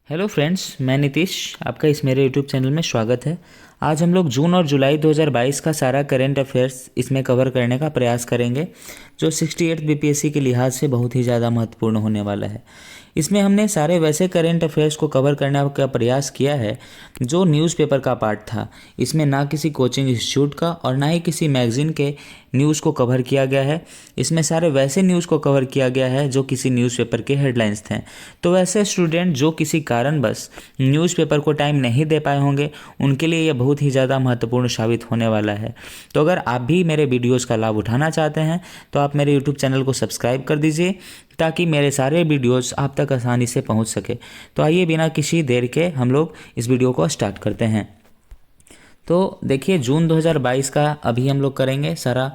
Hello friends, मैं नीतीश। आपका इस मेरे यूट्यूब चैनल में स्वागत है। आज हम लोग जून और जुलाई 2022 का सारा करेंट अफेयर्स इसमें कवर करने का प्रयास करेंगे, जो 68 बीपीएससी के लिहाज से बहुत ही ज़्यादा महत्वपूर्ण होने वाला है। इसमें हमने सारे वैसे करेंट अफेयर्स को कवर करने का प्रयास किया है जो न्यूज़पेपर का पार्ट था। इसमें ना किसी कोचिंग इंस्टीट्यूट का और ना ही किसी मैगज़ीन के न्यूज़ को कवर किया गया है। इसमें सारे वैसे न्यूज़ को कवर किया गया है जो किसी न्यूज़पेपर के हेडलाइंस थे। तो वैसे स्टूडेंट जो किसी कारणवश न्यूज़पेपर को टाइम नहीं दे पाए होंगे, उनके लिए यह बहुत ही ज़्यादा महत्वपूर्ण साबित होने वाला है। तो अगर आप भी मेरे वीडियोज़ का लाभ उठाना चाहते हैं तो आप मेरे यूट्यूब चैनल को सब्सक्राइब कर दीजिए, ताकि मेरे सारे वीडियोज़ आप तक आसानी से पहुंच सके। तो आइए बिना किसी देर के हम लोग इस वीडियो को स्टार्ट करते हैं। तो देखिए, जून 2022 का अभी हम लोग करेंगे सारा।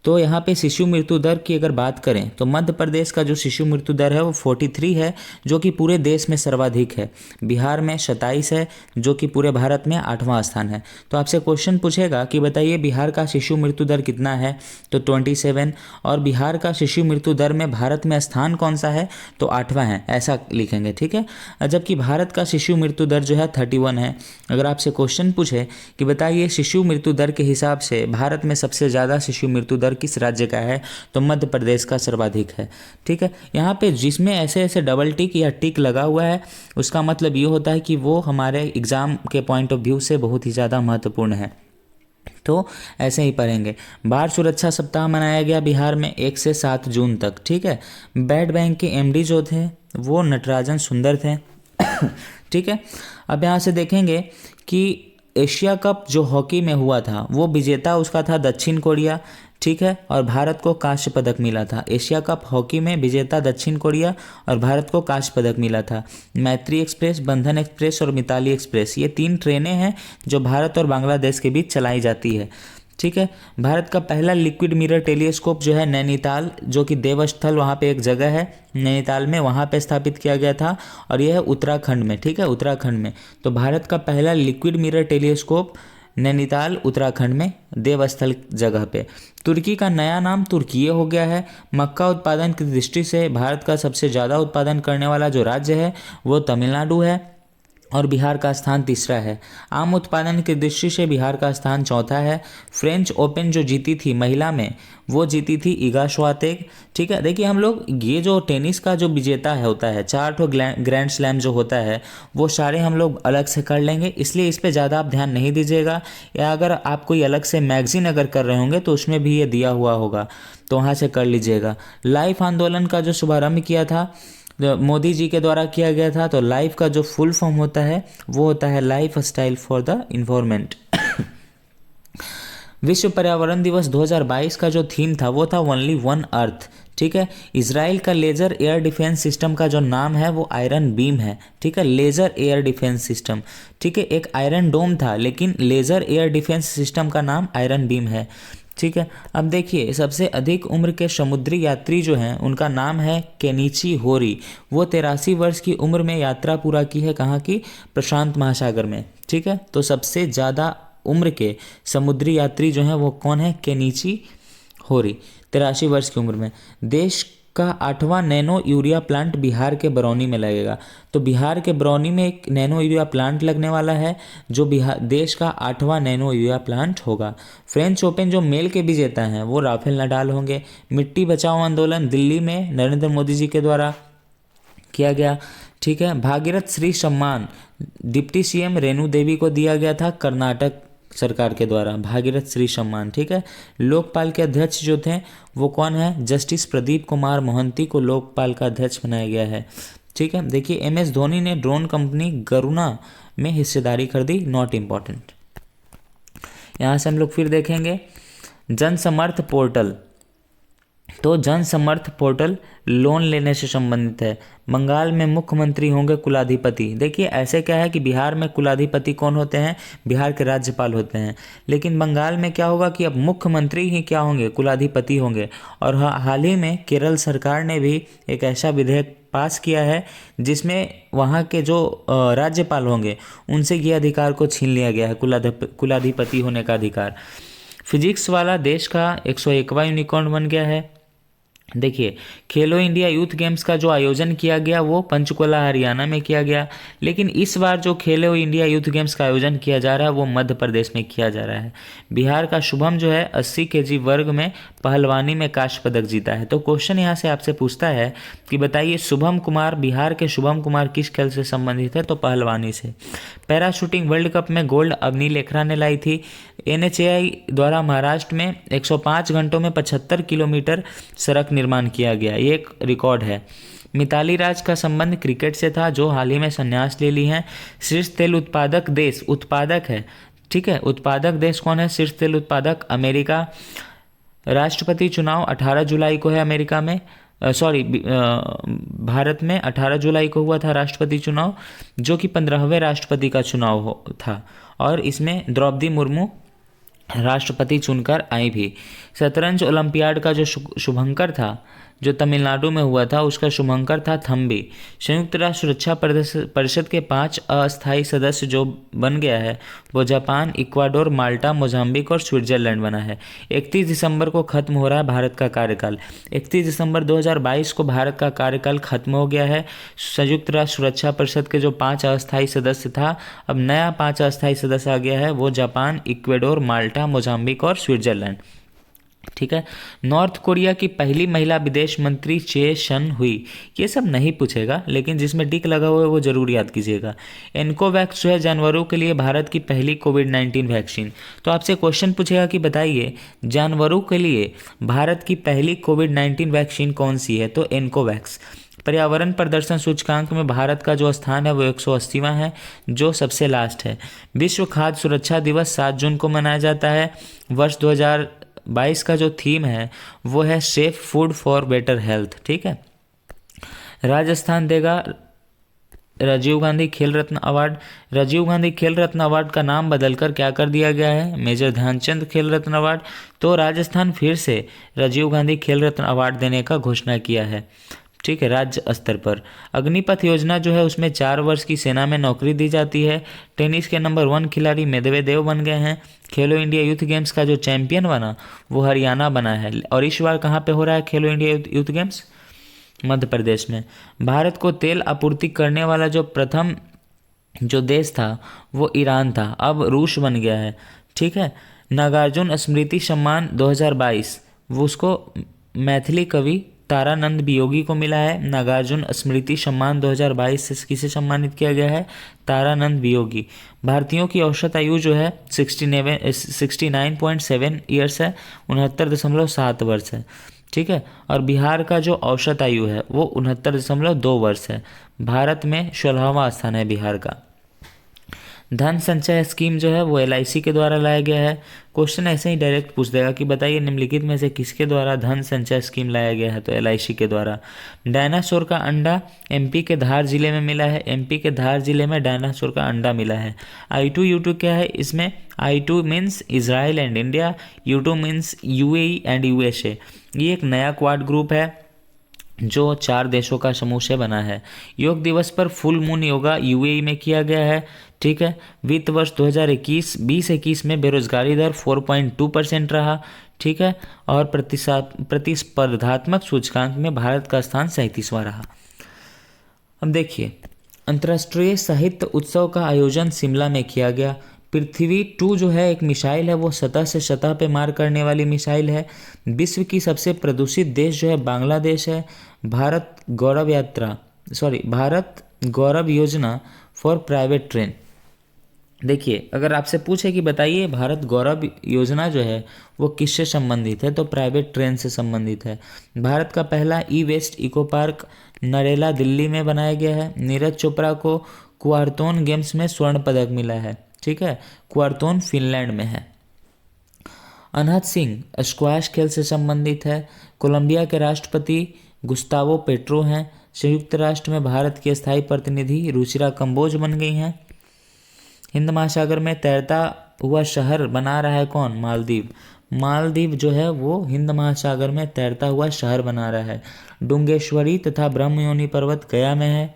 तो यहाँ पे शिशु मृत्यु दर की अगर बात करें तो मध्य प्रदेश का जो शिशु मृत्यु दर है वो 43 है, जो कि पूरे देश में सर्वाधिक है। बिहार में 27 है, जो कि पूरे भारत में 8वां स्थान है। तो आपसे क्वेश्चन पूछेगा कि बताइए बिहार का शिशु मृत्यु दर कितना है, तो 27। और बिहार का शिशु मृत्यु दर में भारत में स्थान कौन सा है, तो 8वां है, ऐसा लिखेंगे, ठीक है। जबकि भारत का शिशु मृत्यु दर जो है 31 है। अगर आपसे क्वेश्चन पूछे कि बताइए शिशु मृत्यु दर के हिसाब से भारत में सबसे ज़्यादा शिशु मृत्यु दर किस राज्य का है, तो मध्य प्रदेश का सर्वाधिक है, ठीक है। यहाँ पे जिसमें ऐसे ऐसे डबल टिक या टिक लगा हुआ है, उसका मतलब ये होता है कि वो हमारे एग्जाम के पॉइंट ऑफ व्यू से बहुत ही ज़्यादा महत्वपूर्ण है। तो ऐसे ही पढ़ेंगे। बाल सुरक्षा सप्ताह मनाया गया बिहार में 1 से 7 जून तक, ठीक है। बैड बैंक के एमडी जो थे वो नटराजन सुंदर थे, ठीक है। अब यहाँ से देखेंगे कि एशिया कप जो हॉकी में हुआ था वो विजेता उसका था दक्षिण कोरिया, ठीक है। और भारत को कांस्य पदक मिला था। एशिया कप हॉकी में विजेता दक्षिण कोरिया और भारत को कांस्य पदक मिला था। मैत्री एक्सप्रेस, बंधन एक्सप्रेस और मिताली एक्सप्रेस, ये 3 ट्रेनें हैं जो भारत और बांग्लादेश के बीच चलाई जाती है, ठीक है। भारत का पहला लिक्विड मिरर टेलीस्कोप जो है नैनीताल, जो कि देवस्थल वहाँ पे एक जगह है नैनीताल में, वहाँ पे स्थापित किया गया था। और यह है उत्तराखंड में, ठीक है, उत्तराखंड में। तो भारत का पहला liquid mirror telescope Nainital Uttarakhand में देवस्थल जगह पे। तुर्की का नया नाम तुर्कीये हो गया है। मक्का उत्पादन की दृष्टि से भारत का सबसे ज़्यादा उत्पादन करने वाला जो राज्य है वो तमिलनाडु है और बिहार का स्थान 3रा है। आम उत्पादन की दृष्टि से बिहार का स्थान 4था है। फ्रेंच ओपन जो जीती थी महिला में, वो जीती थी इगा श्वातेक, ठीक है। देखिए, हम लोग ये जो टेनिस का जो विजेता है होता है, 4 ग्रैंड स्लैम जो होता है, वो सारे हम लोग अलग से कर लेंगे, इसलिए इस पर ज़्यादा आप ध्यान नहीं दीजिएगा। या अगर आप कोई अलग से मैगजीन अगर कर रहे होंगे तो उसमें भी ये दिया हुआ होगा, तो वहाँ से कर लीजिएगा। लाइफ आंदोलन का जो शुभारंभ किया था मोदी जी के द्वारा किया गया था, तो लाइफ का जो फुल फॉर्म होता है वो होता है life style for the environment. विश्व पर्यावरण दिवस 2022 का जो थीम था वो था ओनली वन अर्थ, ठीक है। इजराइल का लेजर एयर डिफेंस सिस्टम का जो नाम है वो आयरन बीम है, ठीक है। लेजर एयर डिफेंस सिस्टम, ठीक है। एक आयरन डोम था, लेकिन लेजर एयर डिफेंस सिस्टम का नाम आयरन बीम है, ठीक है। अब देखिए, सबसे अधिक उम्र के समुद्री यात्री जो हैं उनका नाम है केनिची होरी। वो 83 वर्ष की उम्र में यात्रा पूरा की है, कहाँ की, प्रशांत महासागर में, ठीक है। तो सबसे ज़्यादा उम्र के समुद्री यात्री जो हैं वो कौन है, केनिची होरी, 83 वर्ष की उम्र में। देश का 8वां नैनो यूरिया प्लांट बिहार के बरौनी में लगेगा। तो बिहार के बरौनी में एक नैनो यूरिया प्लांट लगने वाला है, जो बिहार देश का 8वां नैनो यूरिया प्लांट होगा। फ्रेंच ओपन जो मेल के विजेता हैं वो राफेल नडाल होंगे। मिट्टी बचाओ आंदोलन दिल्ली में नरेंद्र मोदी जी के द्वारा किया गया, ठीक है। भागीरथ श्री सम्मान डिप्टी सीएम रेणु देवी को दिया गया था कर्नाटक सरकार के द्वारा, भागीरथ श्री सम्मान, ठीक है। लोकपाल के अध्यक्ष जो थे वो कौन है, जस्टिस प्रदीप कुमार मोहंती को लोकपाल का अध्यक्ष बनाया गया है, ठीक है। देखिए, एमएस धोनी ने ड्रोन कंपनी गरुना में हिस्सेदारी खरीदी, नॉट इम्पॉर्टेंट। यहाँ से हम लोग फिर देखेंगे जन समर्थ पोर्टल। तो जन समर्थ पोर्टल लोन लेने से संबंधित है। बंगाल में मुख्यमंत्री होंगे कुलाधिपति। देखिए, ऐसे क्या है कि बिहार में कुलाधिपति कौन होते हैं, बिहार के राज्यपाल होते हैं, लेकिन बंगाल में क्या होगा कि अब मुख्यमंत्री ही क्या होंगे, कुलाधिपति होंगे। और हाल ही में केरल सरकार ने भी एक ऐसा विधेयक पास किया है जिसमें वहाँ के जो राज्यपाल होंगे उनसे ये अधिकार को छीन लिया गया है, कुलाधिपति होने का अधिकार। फिजिक्स वाला देश का 101वां यूनिकॉर्न बन गया है। देखिए, खेलो इंडिया यूथ गेम्स का जो आयोजन किया गया वो पंचकुला हरियाणा में किया गया, लेकिन इस बार जो खेलो इंडिया यूथ गेम्स का आयोजन किया जा रहा है वो मध्य प्रदेश में किया जा रहा है। बिहार का शुभम जो है 80 केजी वर्ग में पहलवानी में कांस्य पदक जीता है। तो क्वेश्चन यहाँ से आपसे पूछता है कि बताइए शुभम कुमार, बिहार के शुभम कुमार किस खेल से संबंधित है? तो पहलवानी से। पैराशूटिंग वर्ल्ड कप में गोल्ड अवनी लेखरा ने लाई थी। NHAI द्वारा महाराष्ट्र में 105 घंटों में 75 किलोमीटर सड़क निर्माण किया गया, ये एक रिकॉर्ड है। मिताली राज का संबंध क्रिकेट से था, जो हाल ही में संन्यास ले ली हैं। शीर्ष तेल उत्पादक देश, उत्पादक है, ठीक है, उत्पादक देश कौन है? शीर्ष तेल उत्पादक अमेरिका। राष्ट्रपति चुनाव 18 जुलाई को है अमेरिका में, भारत में 18 जुलाई को हुआ था राष्ट्रपति चुनाव, जो कि 15वें राष्ट्रपति का चुनाव था, और इसमें द्रौपदी मुर्मू राष्ट्रपति चुनकर आई भी। शतरंज ओलंपियाड का जो शुभंकर था, जो तमिलनाडु में हुआ था, उसका शुभंकर था थम्बी। संयुक्त राष्ट्र सुरक्षा परिषद के 5 अस्थायी सदस्य जो बन गया है वो जापान, इक्वाडोर, माल्टा, मोजाम्बिक और स्विट्जरलैंड बना है। 31 दिसंबर को खत्म हो रहा है भारत का कार्यकाल। 31 दिसंबर 2022 को भारत का कार्यकाल खत्म हो गया है। संयुक्त राष्ट्र सुरक्षा परिषद के जो 5 अस्थायी सदस्य था, अब नया 5 अस्थायी सदस्य आ गया है, वो जापान, इक्वाडोर, माल्टा, मोजाम्बिक और स्विट्जरलैंड, ठीक है। नॉर्थ कोरिया की पहली महिला विदेश मंत्री चे शन हुई, ये सब नहीं पूछेगा, लेकिन जिसमें टिक लगा हुआ है वो जरूर याद कीजिएगा। एनकोवैक्स जो है जानवरों के लिए भारत की पहली कोविड-19 वैक्सीन। तो आपसे क्वेश्चन पूछेगा कि बताइए जानवरों के लिए भारत की पहली कोविड-19 वैक्सीन कौन सी है? तो एनकोवैक्स। पर्यावरण प्रदर्शन सूचकांक में भारत का जो स्थान है वो 180वां है, जो सबसे लास्ट है। विश्व खाद्य सुरक्षा दिवस 7 जून को मनाया जाता है। वर्ष 2022 का जो थीम है वो है safe food for better health, ठीक है। राजस्थान देगा राजीव गांधी खेल रत्न अवार्ड। राजीव गांधी खेल रत्न अवार्ड का नाम बदलकर क्या कर दिया गया है? मेजर ध्यानचंद खेल रत्न अवार्ड। तो राजस्थान फिर से राजीव गांधी खेल रत्न अवार्ड देने का घोषणा किया है, ठीक है, राज्य स्तर पर। अग्निपथ योजना जो है उसमें 4 वर्ष की सेना में नौकरी दी जाती है। टेनिस के नंबर 1 खिलाड़ी मेदवेदेव बन गए हैं। खेलो इंडिया यूथ गेम्स का जो चैंपियन बना वो हरियाणा बना है, और इस बार कहाँ पे हो रहा है खेलो India youth games? Madhya Pradesh में। भारत को तेल आपूर्ति करने वाला जो प्रथम जो देश था वो ईरान था, अब रूस बन गया है, ठीक है। नागार्जुन स्मृति सम्मान 2022 वो उसको मैथिली कवि तारानंद वियोगी को मिला है। नागार्जुन स्मृति सम्मान 2022 से किसे सम्मानित किया गया है? तारानंद वियोगी। भारतीयों की औसत आयु जो है 69.7 ईयर्स है, 69.7 वर्ष है, ठीक है। और बिहार का जो औसत आयु है वो 69.2 वर्ष है। भारत में 16वां स्थान है बिहार का। धन संचय स्कीम जो है वो LIC के द्वारा लाया गया है। क्वेश्चन ऐसे ही डायरेक्ट पूछ देगा कि बताइए निम्नलिखित में से किसके द्वारा धन संचय स्कीम लाया गया है? तो LIC के द्वारा। डायनासोर का अंडा MP के धार जिले में मिला है। MP के धार जिले में डायनासोर का अंडा मिला है। I2U2 क्या है? इसमें I2 means Israel and India, U2 means UAE and USA। ये एक नया क्वाड ग्रुप है जो 4 देशों का समूह से बना है। योग दिवस पर फुल मून योगा UAE में किया गया है, ठीक है। वित्त वर्ष 2021 में बेरोजगारी दर 4.2% रहा, ठीक है। और प्रतिस्पर्धात्मक सूचकांक में भारत का स्थान 37वां रहा। अब देखिए, अंतर्राष्ट्रीय साहित्य उत्सव का आयोजन शिमला में किया गया। पृथ्वी 2 जो है एक मिसाइल है, वो सतह से सतह पे मार करने वाली मिसाइल है। विश्व की सबसे प्रदूषित देश जो है बांग्लादेश है। भारत गौरव योजना फॉर प्राइवेट ट्रेन। देखिए, अगर आपसे पूछे कि बताइए भारत गौरव योजना जो है वो किससे संबंधित है? तो प्राइवेट ट्रेन से संबंधित है। भारत का पहला e waste eco park Narela Delhi में बनाया गया है। नीरज चोपड़ा को क्वार्थोन गेम्स में स्वर्ण पदक मिला है, ठीक है। क्वार्थोन फिनलैंड में है। अनहद सिंह स्क्वैश खेल से संबंधित है। कोलंबिया के राष्ट्रपति गुस्तावो पेट्रो हैं। संयुक्त राष्ट्र में भारत की स्थायी प्रतिनिधि रुचिरा कंबोज बन गई हैं। हिंद महासागर में तैरता हुआ शहर बना रहा है कौन? मालदीव। मालदीव जो है वो हिंद महासागर में तैरता हुआ शहर बना रहा है। डुंगेश्वरी तथा ब्रह्मयोनी पर्वत गया में है।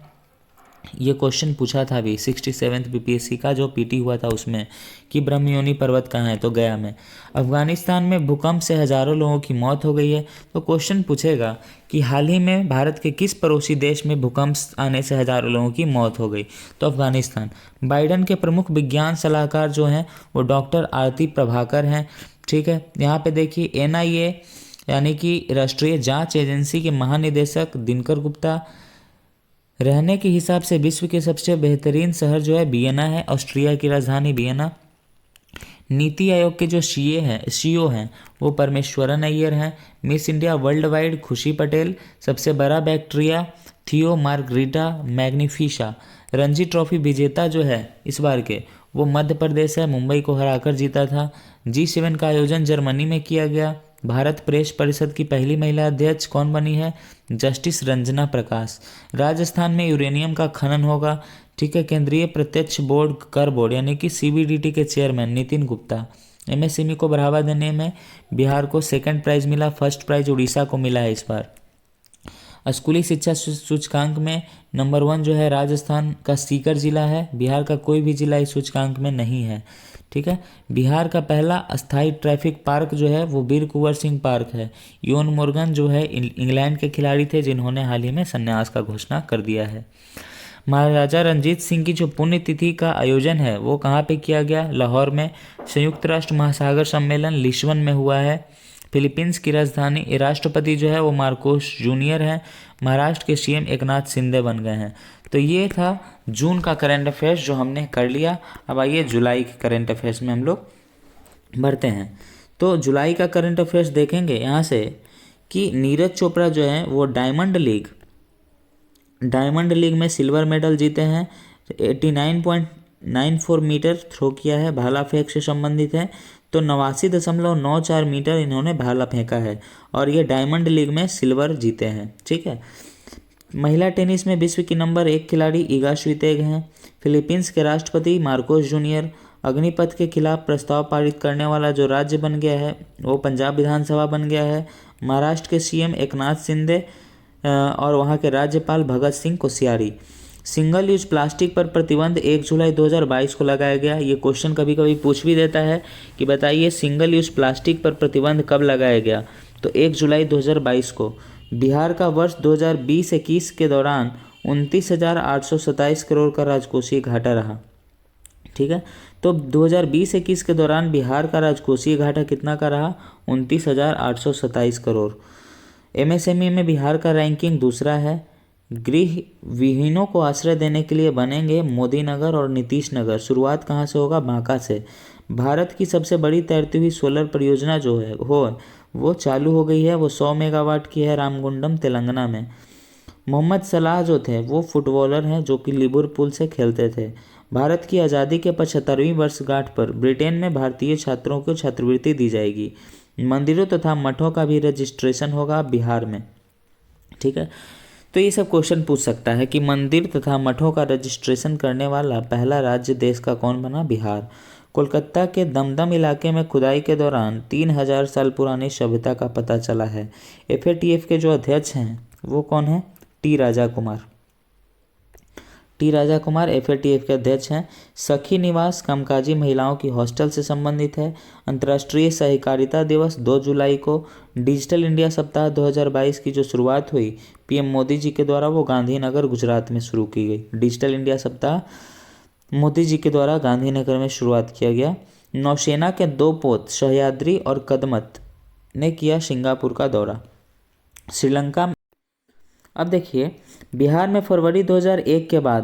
ये क्वेश्चन पूछा था अभी 67th बीपीएससी का जो पीटी हुआ था उसमें, कि ब्रह्मयोनी पर्वत कहाँ है, तो गया में। अफगानिस्तान में भूकंप से हजारों लोगों की मौत हो गई है, तो क्वेश्चन पूछेगा कि हाल ही में भारत के किस पड़ोसी देश में भूकंप आने से हजारों लोगों की मौत हो गई, तो अफगानिस्तान। बाइडन के प्रमुख विज्ञान सलाहकार जो हैं वो डॉक्टर आरती प्रभाकर हैं। ठीक है, यहाँ पे देखिए एनआईए यानी कि राष्ट्रीय जांच एजेंसी के महानिदेशक दिनकर गुप्ता। रहने के हिसाब से विश्व के सबसे बेहतरीन शहर जो है वियना है, ऑस्ट्रिया की राजधानी वियना। नीति आयोग के जो सीईओ हैं वो परमेश्वरन अय्यर हैं। मिस इंडिया वर्ल्ड वाइड खुशी पटेल। सबसे बड़ा बैक्टीरिया थियो मार्गरीटा मैग्निफिशा। रणजी ट्रॉफी विजेता जो है इस बार के वो मध्य प्रदेश है, मुंबई को हराकर जीता था। G7 का आयोजन जर्मनी में किया गया। भारत प्रेस परिषद की पहली महिला अध्यक्ष कौन बनी है, जस्टिस रंजना प्रकाश। राजस्थान में यूरेनियम का खनन होगा। ठीक है, केंद्रीय प्रत्यक्ष बोर्ड कर बोर्ड यानी कि सीबीडीटी के चेयरमैन नितिन गुप्ता। एमएसएमई को बढ़ावा देने में बिहार को सेकंड प्राइज मिला, फर्स्ट प्राइज उड़ीसा को मिला है इस बार। स्कूली शिक्षा सूचकांक में नंबर 1 जो है राजस्थान का सीकर जिला है, बिहार का कोई भी जिला इस सूचकांक में नहीं है। ठीक है, बिहार का पहला अस्थायी ट्रैफिक पार्क जो है वो वीर कुंवर सिंह पार्क है। योन मोर्गन जो है इंग्लैंड के खिलाड़ी थे जिन्होंने हाल ही में संन्यास का घोषणा कर दिया है। महाराजा रंजीत सिंह की जो पुण्यतिथि का आयोजन है वो कहाँ पे किया गया, लाहौर में। संयुक्त राष्ट्र महासागर सम्मेलन लिस्बन में हुआ है। फिलीपींस की राजधानी, राष्ट्रपति जो है वो मार्कोस जूनियर हैं। महाराष्ट्र के सीएम एकनाथ शिंदे बन गए हैं। तो ये था जून का करंट अफेयर्स जो हमने कर लिया। अब आइए जुलाई के करंट अफेयर्स में हम लोग बढ़ते हैं। तो जुलाई का करंट अफेयर्स देखेंगे यहाँ से कि नीरज चोपड़ा जो है वो डायमंड लीग में सिल्वर मेडल जीते हैं। 89.94 मीटर थ्रो किया है, भाला फेंक से संबंधित है। तो 89.94 मीटर इन्होंने भाला फेंका है और ये डायमंड लीग में सिल्वर जीते हैं। ठीक है, महिला टेनिस में विश्व की नंबर 1 खिलाड़ी इगा स्वितेग हैं। फिलीपींस के राष्ट्रपति मार्कोस जूनियर। अग्निपथ के खिलाफ प्रस्ताव पारित करने वाला जो राज्य बन गया है वो पंजाब विधानसभा बन गया है। महाराष्ट्र के सीएम एकनाथ शिंदे और वहाँ के राज्यपाल Bhagat Singh Koshyari. Single use plastic पर प्रतिबंध 1 जुलाई 2022 को लगाया गया। ये क्वेश्चन कभी कभी पूछ भी देता है कि बताइए सिंगल यूज प्लास्टिक पर प्रतिबंध कब लगाया गया, तो 1 जुलाई 2022 को। बिहार का वर्ष 2020-21 के दौरान 29,827 करोड़ का राजकोषीय घाटा रहा। ठीक है, तो 2020-21 के दौरान बिहार का राजकोषीय घाटा कितना का रहा, 29,827 करोड़। एमएसएमई में बिहार का रैंकिंग दूसरा है। गृह विहीनों को आश्रय देने के लिए बनेंगे मोदी नगर और नीतीश नगर। शुरुआत कहाँ से होगा, बांका से। भारत की सबसे बड़ी तैरती हुई सोलर परियोजना जो है वो चालू हो गई है। वो 100 मेगावाट की है, रामगुंडम तेलंगाना में। मोहम्मद सलाह जो थे वो फुटबॉलर हैं जो कि लिवरपूल से खेलते थे। भारत की आज़ादी के 75वीं वर्षगांठ पर ब्रिटेन में भारतीय छात्रों को छात्रवृत्ति दी जाएगी। मंदिरों तथा मठों का भी रजिस्ट्रेशन होगा बिहार में। ठीक है, तो ये सब क्वेश्चन पूछ सकता है कि मंदिर तथा मठों का रजिस्ट्रेशन करने वाला पहला राज्य देश का कौन बना, बिहार। कोलकाता के दमदम इलाके में खुदाई के दौरान 3000 साल पुरानी सभ्यता का पता चला है। एफएटीएफ के जो अध्यक्ष हैं वो कौन है, टी राजा कुमार एफएटीएफ के अध्यक्ष हैं। सखी निवास कामकाजी महिलाओं की हॉस्टल से संबंधित है। अंतर्राष्ट्रीय सहकारिता दिवस 2 जुलाई को। डिजिटल इंडिया सप्ताह 2022 की जो शुरुआत हुई पीएम मोदी जी के द्वारा वो गांधीनगर गुजरात में शुरू की गई। डिजिटल इंडिया सप्ताह मोदी जी के द्वारा गांधीनगर में शुरुआत किया गया। नौसेना के 2 पोत सह्याद्री और कदमत ने किया सिंगापुर का दौरा। श्रीलंका। अब देखिए बिहार में फरवरी 2001 के बाद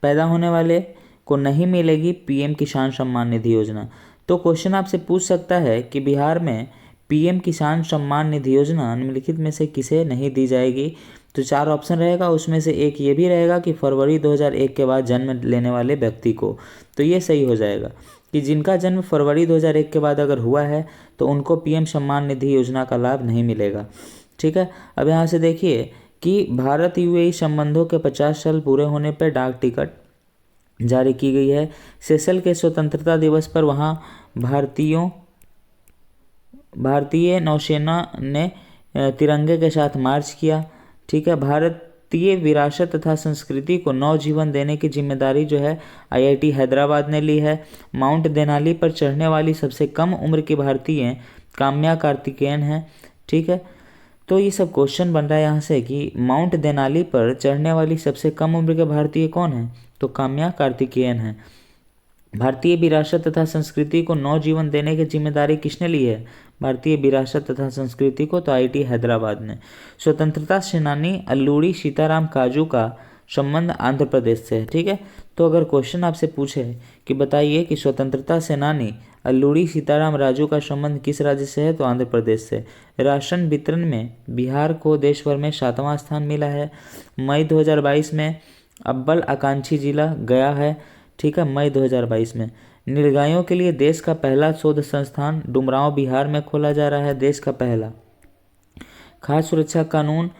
पैदा होने वाले को नहीं मिलेगी पीएम किसान सम्मान निधि योजना। तो क्वेश्चन आपसे पूछ सकता है कि बिहार में पीएम किसान सम्मान निधि योजना निम्नलिखित में से किसे नहीं दी जाएगी। तो 4 ऑप्शन रहेगा, उसमें से एक ये भी रहेगा कि फरवरी 2001 के बाद जन्म लेने वाले व्यक्ति को। तो ये सही हो जाएगा कि जिनका जन्म फरवरी 2001 के बाद अगर हुआ है तो उनको पीएम सम्मान निधि योजना का लाभ नहीं मिलेगा। ठीक है, अब यहाँ से देखिए कि भारत यूएई संबंधों के 50 साल पूरे होने पर डाक टिकट जारी की गई है। सेशल के स्वतंत्रता दिवस पर वहाँ भारतीय नौसेना ने तिरंगे के साथ मार्च किया। ठीक है, भारत भारतीय विरासत तथा संस्कृति को नवजीवन देने की जिम्मेदारी जो है आईआईटी हैदराबाद ने ली है। माउंट देनाली पर चढ़ने वाली सबसे कम उम्र की भारतीय काम्या कार्तिकेयन है। ठीक है, तो ये सब क्वेश्चन बन रहा है यहाँ से कि माउंट देनाली पर चढ़ने वाली सबसे कम उम्र के भारतीय कौन है, तो काम्या कार्तिकेयन है। भारतीय विरासत तथा संस्कृति को नवजीवन देने की जिम्मेदारी किसने ली है, भारतीय विरासत तथा संस्कृति को, तो आईआईटी हैदराबाद ने। स्वतंत्रता सेनानी अल्लूरी सीताराम काजू का संबंध आंध्र प्रदेश से है। ठीक है, तो अगर क्वेश्चन आपसे पूछे कि बताइए कि स्वतंत्रता सेनानी अल्लूरी सीताराम राजू का संबंध किस राज्य से है, तो आंध्र प्रदेश से। राशन वितरण में बिहार को देश भर में 7वां स्थान मिला है। मई 2022 में अव्वल आकांक्षी जिला गया है। ठीक है, मई 2022 में। निर्गायों के लिए देश का पहला शोध संस्थान डुमरांव बिहार में खोला जा रहा है, देश का पहला। खाद्य सुरक्षा कानून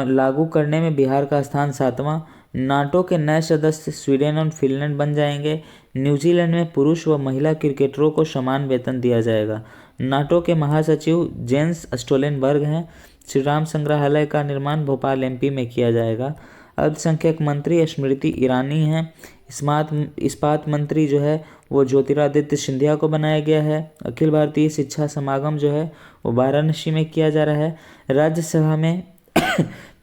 लागू करने में बिहार का स्थान 7वां। नाटो के नए सदस्य स्वीडन और फिनलैंड बन जाएंगे। न्यूजीलैंड में पुरुष व महिला क्रिकेटरों को समान वेतन दिया जाएगा। नाटो के महासचिव जेंस स्टोलनबर्ग हैं। श्री राम संग्रहालय का निर्माण भोपाल एमपी में किया जाएगा। अल्पसंख्यक मंत्री स्मृति ईरानी हैं। इस्पात मंत्री जो है वो ज्योतिरादित्य सिंधिया को बनाया गया है। अखिल भारतीय शिक्षा समागम जो है वो वाराणसी में किया जा रहा है। राज्यसभा में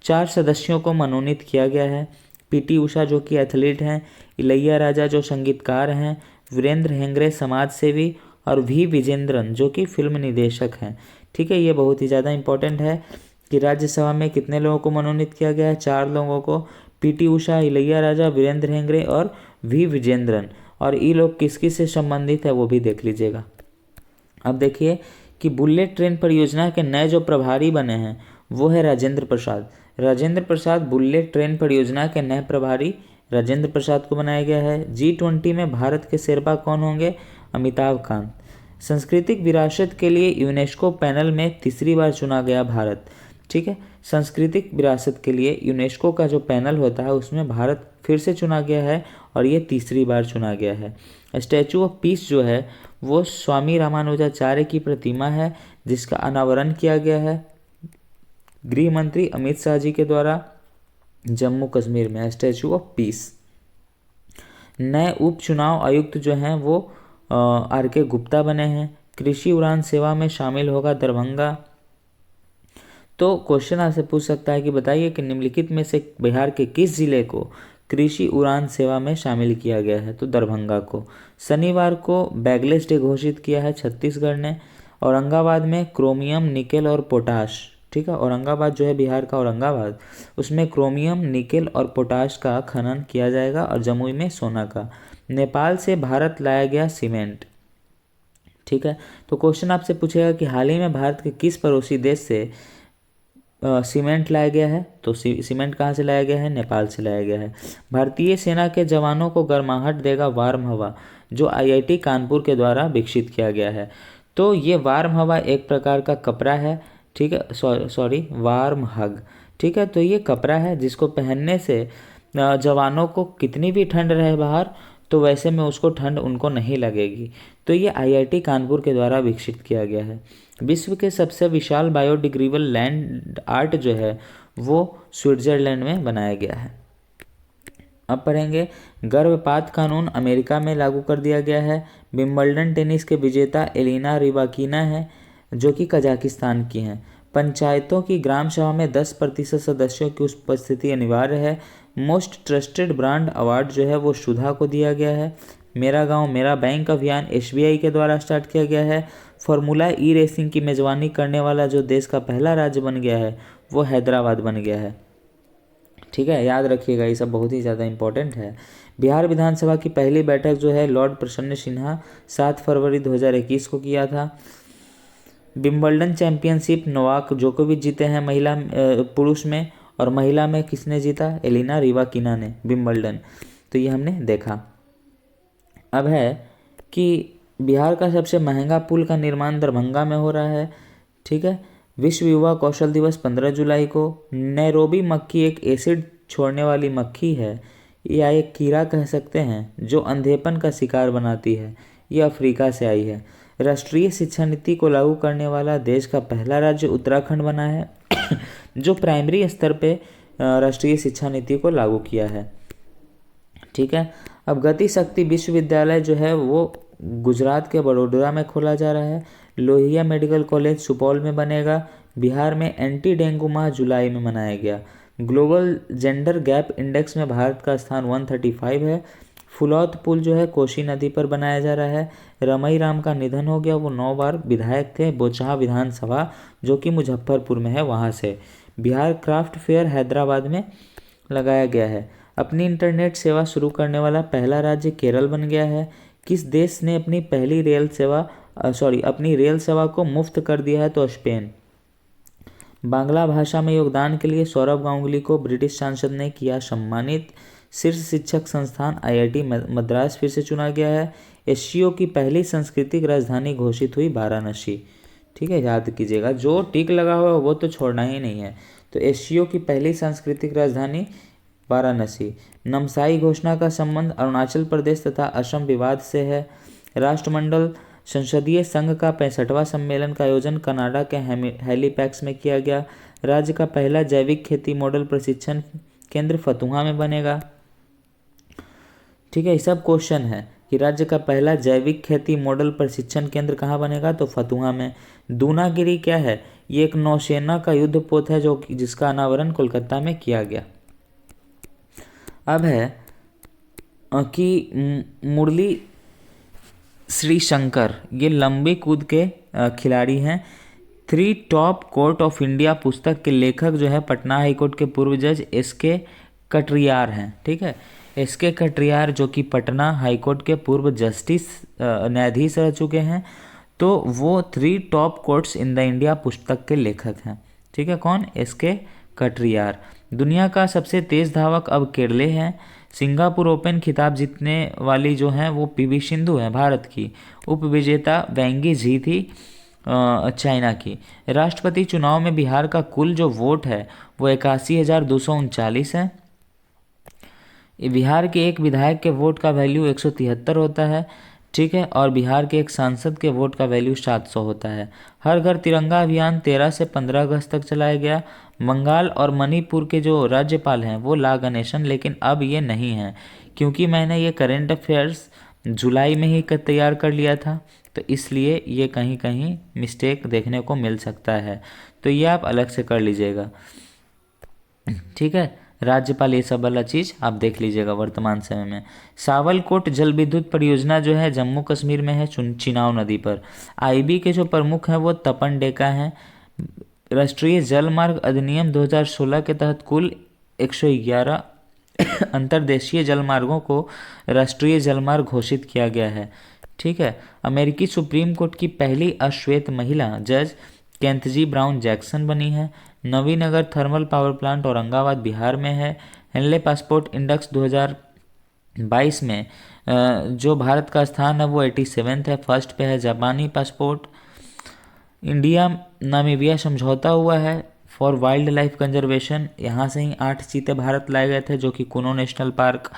4 सदस्यों को मनोनीत किया गया है। पीटी उषा जो कि एथलीट हैं, इलैया राजा जो संगीतकार हैं, वीरेंद्र हेंगड़े समाज सेवी और वी विजेंद्रन जो कि फिल्म निदेशक हैं। ठीक है, ये बहुत ही ज़्यादा इंपॉर्टेंट है कि राज्यसभा में कितने लोगों को मनोनीत किया गया है, 4 लोगों को। पीटी उषा, इलैया राजा, वीरेंद्र हेंगड़े और वी विजेंद्रन। और ये लोग किस किस से संबंधित है वो भी देख लीजिएगा। अब देखिए कि बुलेट ट्रेन परियोजना के नए जो प्रभारी बने हैं वो है राजेंद्र प्रसाद। राजेंद्र प्रसाद बुलेट ट्रेन परियोजना के नए प्रभारी राजेंद्र प्रसाद को बनाया गया है। G20 में भारत के शेरपा कौन होंगे, अमिताभ कांत। सांस्कृतिक विरासत के लिए यूनेस्को पैनल में तीसरी बार चुना गया भारत। ठीक है, सांस्कृतिक विरासत के लिए यूनेस्को का जो पैनल होता है उसमें भारत फिर से चुना गया है और ये तीसरी बार चुना गया है। स्टैचू ऑफ पीस जो है वो स्वामी रामानुजाचार्य की प्रतिमा है जिसका अनावरण किया गया है गृह मंत्री अमित शाह जी के द्वारा जम्मू कश्मीर में। Statue of peace. नए उपचुनाव आयुक्त जो हैं वो आर.के. गुप्ता बने हैं। कृषि उड़ान सेवा में शामिल होगा दरभंगा। तो क्वेश्चन आपसे पूछ सकता है कि बताइए कि निम्नलिखित में से बिहार के किस जिले को कृषि उड़ान सेवा में शामिल किया गया है, तो दरभंगा को। शनिवार को बैगलेस डे घोषित किया है छत्तीसगढ़ ने। औरंगाबाद में क्रोमियम, निकेल और पोटाश। ठीक है, औरंगाबाद जो है बिहार का औरंगाबाद, उसमें क्रोमियम, निकेल और पोटाश का खनन किया जाएगा और जमुई में सोना का। नेपाल से भारत लाया गया सीमेंट। ठीक है, तो क्वेश्चन आपसे पूछेगा कि हाल ही में भारत के किस पड़ोसी देश से सीमेंट लाया गया है, तो सीमेंट कहाँ से लाया गया है, नेपाल से लाया गया है। भारतीय सेना के जवानों को गर्माहट देगा वार्म हवा, जो आईआईटी कानपुर के द्वारा विकसित किया गया है। तो ये वार्म हवा एक प्रकार का कपड़ा है। ठीक है, सॉरी वार्म हग। ठीक है, तो ये कपड़ा है जिसको पहनने से जवानों को कितनी भी ठंड रहे बाहर तो वैसे में उसको ठंड उनको नहीं लगेगी। तो ये आईआईटी कानपुर के द्वारा विकसित किया गया है। विश्व के सबसे विशाल बायोडिग्रेडेबल लैंड आर्ट जो है वो स्विट्जरलैंड में बनाया गया है। अब पढ़ेंगे गर्भपात कानून अमेरिका में लागू कर दिया गया है। विंबलडन टेनिस के विजेता एलिना रिबाकिना है जो कि कजाकिस्तान की हैं। पंचायतों की ग्राम सभा में 10% सदस्यों की उपस्थिति अनिवार्य है। मोस्ट ट्रस्टेड ब्रांड अवार्ड जो है वो सुधा को दिया गया है। मेरा गांव मेरा बैंक अभियान एसबीआई के द्वारा स्टार्ट किया गया है। फार्मूला ई रेसिंग की मेजबानी करने वाला जो देश का पहला राज्य बन गया है वो हैदराबाद बन गया है। ठीक है, याद रखिएगा, ये सब बहुत ही ज़्यादा इंपॉर्टेंट है। बिहार विधानसभा की पहली बैठक जो है लॉर्ड प्रसन्न सिन्हा 7 फरवरी 2021 को किया था। विंबलडन चैंपियनशिप नोवाक जोकोविच जीते हैं पुरुष में, और महिला में किसने जीता, एलिना रिबाकिना ने विंबलडन। तो ये हमने देखा। अब है कि बिहार का सबसे महंगा पुल का निर्माण दरभंगा में हो रहा है। ठीक है, विश्व युवा कौशल दिवस 15 जुलाई को। नैरोबी मक्खी एक एसिड छोड़ने वाली मक्खी है या एक कीड़ा कह सकते हैं जो अंधेपन का शिकार बनाती है। ये अफ्रीका से आई है। राष्ट्रीय शिक्षा नीति को लागू करने वाला देश का पहला राज्य उत्तराखंड बना है जो प्राइमरी स्तर पे राष्ट्रीय शिक्षा नीति को लागू किया है। ठीक है, अब गति शक्ति विश्वविद्यालय जो है वो गुजरात के वडोदरा में खोला जा रहा है। लोहिया मेडिकल कॉलेज सुपौल में बनेगा। बिहार में एंटी डेंगू माह जुलाई में मनाया गया। ग्लोबल जेंडर गैप इंडेक्स में भारत का स्थान 135 है। फुलौत पुल जो है कोसी नदी पर बनाया जा रहा है। रमई राम का निधन हो गया, वो 9 बार विधायक थे, बोचहा विधानसभा जो कि मुजफ्फरपुर में है वहाँ से। बिहार क्राफ्ट फेयर हैदराबाद में लगाया गया है। अपनी इंटरनेट सेवा शुरू करने वाला पहला राज्य केरल बन गया है। किस देश ने अपनी रेल सेवा को मुफ्त कर दिया है? तो स्पेन। बांग्ला भाषा में योगदान के लिए सौरभ गांगुली को ब्रिटिश सांसद ने किया सम्मानित। शीर्ष शिक्षक संस्थान IIT मद्रास फिर से चुना गया है। एशिया की पहली सांस्कृतिक राजधानी घोषित हुई वाराणसी। ठीक है, याद कीजिएगा, जो टिक लगा हुआ है वो तो छोड़ना ही नहीं है। तो एशिया की पहली सांस्कृतिक राजधानी वाराणसी। नमसाई घोषणा का संबंध अरुणाचल प्रदेश तथा असम विवाद से है। राष्ट्रमंडल संसदीय संघ का 65वां सम्मेलन का आयोजन कनाडा के हैलीफैक्स में किया गया। राज्य का पहला जैविक खेती मॉडल प्रशिक्षण केंद्र फतुहा में बनेगा। ठीक है, ये सब क्वेश्चन है कि राज्य का पहला जैविक खेती मॉडल प्रशिक्षण केंद्र कहाँ बनेगा? तो फतुहा में। दूनागिरी क्या है? ये एक नौसेना का युद्धपोत है जिसका अनावरण कोलकाता में किया गया। अब है कि मुरली श्रीशंकर, ये लंबी कूद के खिलाड़ी हैं। 3 टॉप कोर्ट ऑफ इंडिया पुस्तक के लेखक जो है पटना हाईकोर्ट के पूर्व जज SK कटरियार हैं। ठीक है, SK कटरियार जो कि पटना हाईकोर्ट के पूर्व जस्टिस न्यायाधीश रह चुके हैं, तो वो 3 top courts in the India पुस्तक के लेखक हैं। ठीक है, कौन? SK कटरियार। दुनिया का सबसे तेज धावक अब केरले हैं। सिंगापुर ओपन खिताब जीतने वाली जो हैं वो PV सिंधु हैं भारत की। उपविजेता वेंगी झी थी चाइना की। राष्ट्रपति चुनाव में बिहार का कुल जो वोट है वो 81,239 है। बिहार के एक विधायक के वोट का वैल्यू 173 होता है। ठीक है, और बिहार के एक सांसद के वोट का वैल्यू 700 होता है। हर घर तिरंगा अभियान 13 से 15 अगस्त तक चलाया गया। बंगाल और मणिपुर के जो राज्यपाल हैं वो ला गणेशन, लेकिन अब ये नहीं हैं क्योंकि मैंने ये करंट अफेयर्स जुलाई में ही तैयार कर लिया था, तो इसलिए ये कहीं कहीं मिस्टेक देखने को मिल सकता है, तो ये आप अलग से कर लीजिएगा। ठीक है, राज्यपाल ये सब वाला चीज़ आप देख लीजिएगा वर्तमान समय में। सावलकोट जल विद्युत परियोजना जो है जम्मू कश्मीर में है, चिनाव नदी पर। IB के जो प्रमुख हैं वो तपन डेका हैं। राष्ट्रीय जल मार्ग अधिनियम 2016 के तहत कुल 111 अंतर्देशीय जल मार्गों को राष्ट्रीय जल मार्ग घोषित किया गया है। ठीक है, अमेरिकी सुप्रीम कोर्ट की पहली अश्वेत महिला जज केंथजी ब्राउन जैक्सन बनी है। Navinagar thermal power plant Aurangabad Bihar में है। हेनले पासपोर्ट इंडेक्स 2022 में जो भारत का स्थान है वो 87 है, फर्स्ट पे है जापानी पासपोर्ट। इंडिया नामीबिया समझौता हुआ है फॉर वाइल्ड लाइफ कंजर्वेशन। यहाँ से ही 8 चीते भारत लाए गए थे जो कि कुनो नेशनल पार्क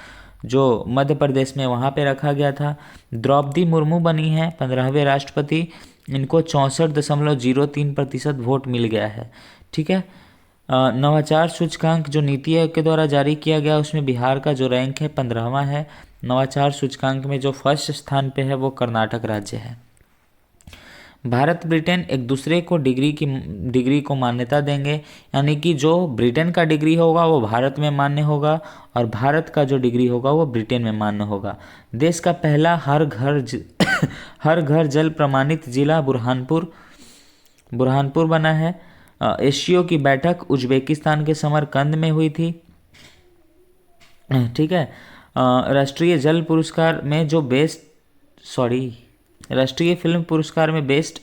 जो मध्य प्रदेश में वहाँ पे रखा गया था। द्रौपदी मुर्मू बनी है 15वें राष्ट्रपति। इनको 64.03% वोट मिल गया है। ठीक है, नवाचार सूचकांक जो नीति आयोग के द्वारा जारी किया गया उसमें बिहार का जो रैंक है 15वां है। नवाचार सूचकांक में जो फर्स्ट स्थान पे है वो कर्नाटक राज्य है। भारत ब्रिटेन एक दूसरे को डिग्री को मान्यता देंगे, यानी कि जो ब्रिटेन का डिग्री होगा वो भारत में मान्य होगा और भारत का जो डिग्री होगा वो ब्रिटेन में मान्य होगा। देश का पहला हर घर जल प्रमाणित जिला बुरहानपुर बना है। एशिया की बैठक उज्बेकिस्तान के समरकंद में हुई थी। ठीक है, राष्ट्रीय फिल्म पुरस्कार में बेस्ट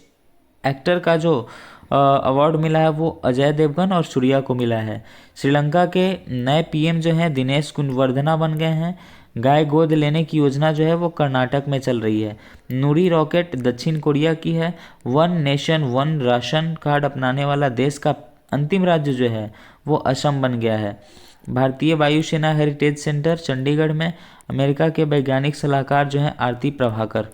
एक्टर का जो अवार्ड मिला है वो अजय देवगन और सूर्या को मिला है। श्रीलंका के नए PM जो हैं दिनेश गुणवर्धना बन गए हैं। गाय गोद लेने की योजना जो है वो कर्नाटक में चल रही है। नूरी रॉकेट दक्षिण कोरिया की है। 1 नेशन 1 राशन कार्ड अपनाने वाला देश का अंतिम राज्य जो है वो असम बन गया है। भारतीय वायुसेना हेरिटेज सेंटर चंडीगढ़ में। अमेरिका के वैज्ञानिक सलाहकार जो हैं आरती प्रभाकर।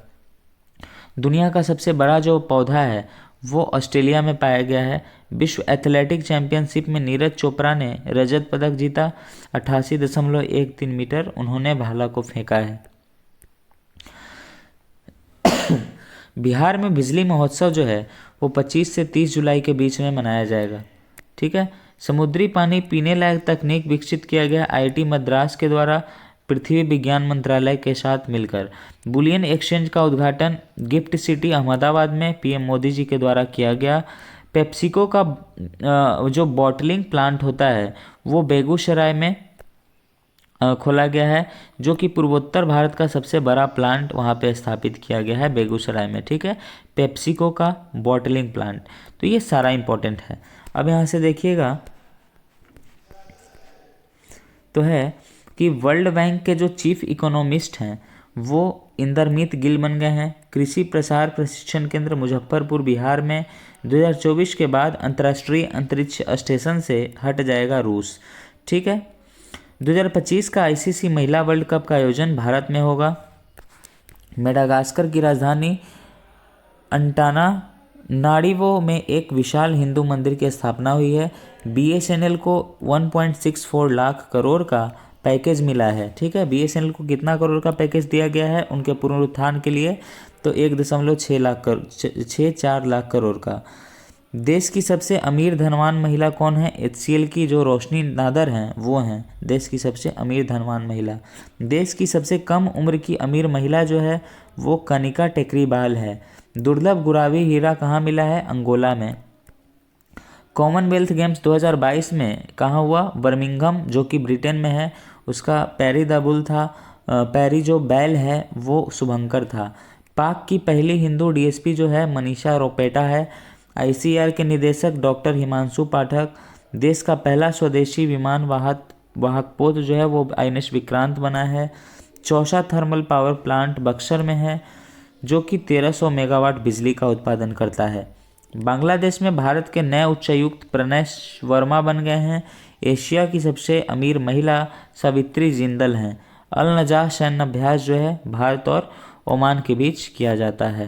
दुनिया का सबसे बड़ा जो पौधा है वो ऑस्ट्रेलिया में पाया गया है। विश्व एथलेटिक चैंपियनशिप में नीरज चोपड़ा ने रजत पदक जीता। 88.13 मीटर उन्होंने भाला को फेंका है। बिहार में बिजली महोत्सव जो है वो 25 से 30 जुलाई के बीच में मनाया जाएगा। ठीक है। समुद्री पानी पीने लायक तकनीक विकसित किया गया आईआईटी मद्रास के द्वारा पृथ्वी विज्ञान मंत्रालय के साथ मिलकर। बुलियन एक्सचेंज का उद्घाटन गिफ्ट सिटी अहमदाबाद में पीएम मोदी जी के द्वारा किया गया। पेप्सिको का जो बॉटलिंग प्लांट होता है वो बेगूसराय में खोला गया है, जो कि पूर्वोत्तर भारत का सबसे बड़ा प्लांट वहाँ पे स्थापित किया गया है बेगूसराय में। ठीक है। पेप्सिको का बॉटलिंग प्लांट। तो ये सारा इम्पोर्टेंट है। अब यहाँ से देखिएगा तो है कि वर्ल्ड बैंक के जो चीफ इकोनॉमिस्ट हैं वो इंदरमीत गिल बन गए हैं। कृषि प्रसार प्रशिक्षण केंद्र मुजफ्फरपुर बिहार में 2024 के बाद अंतर्राष्ट्रीय अंतरिक्ष स्टेशन से हट जाएगा रूस। ठीक है। 2025 का आईसीसी महिला वर्ल्ड कप का आयोजन भारत में होगा। मेडागास्कर की राजधानी अंटाना नाड़ीवो में एक विशाल हिंदू मंदिर की स्थापना हुई है। बीएसएनएल को 1.64 लाख करोड़ का पैकेज मिला है। ठीक है। बीएसएनएल को कितना करोड़ का पैकेज दिया गया है उनके पुनरुत्थान के लिए? तो 1.64 लाख करोड़ का। देश की सबसे अमीर धनवान महिला कौन है? एचसीएल की जो रोशनी नादर हैं वो हैं देश की सबसे अमीर धनवान महिला। देश की सबसे कम उम्र की अमीर महिला जो है वो कनिका टेकरीवाल है। दुर्लभ गुलाबी हीरा कहाँ मिला है? अंगोला में। कॉमनवेल्थ गेम्स 2022 में कहाँ हुआ? बर्मिंघम जो कि ब्रिटेन में है। उसका पैरी द बुल था। पैरी जो बैल है वो शुभंकर था। पाक की पहली हिंदू डीएसपी जो है मनीषा रोपेटा है। आईसीआर के निदेशक डॉक्टर हिमांशु पाठक। देश का पहला स्वदेशी विमान वाहक पोत जो है वो आईएनएस विक्रांत बना है। Chausa thermal power plant Buxar में है जो कि 1300 मेगावाट बिजली का उत्पादन करता है। बांग्लादेश में भारत के नए उच्चायुक्त प्रणय वर्मा बन गए हैं। एशिया की सबसे अमीर महिला सावित्री जिंदल हैं। अल नजाह सैन्य अभ्यास जो है भारत और ओमान के बीच किया जाता है।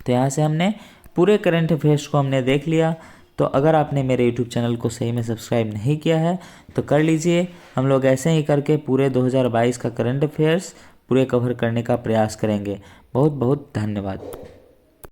तो यहाँ से हमने पूरे करंट अफेयर्स को हमने देख लिया। तो अगर आपने मेरे यूट्यूब चैनल को सही में सब्सक्राइब नहीं किया है तो कर लीजिए। हम लोग ऐसे ही करके पूरे 2022 का करंट अफेयर्स पूरे कवर करने का प्रयास करेंगे। बहुत बहुत धन्यवाद।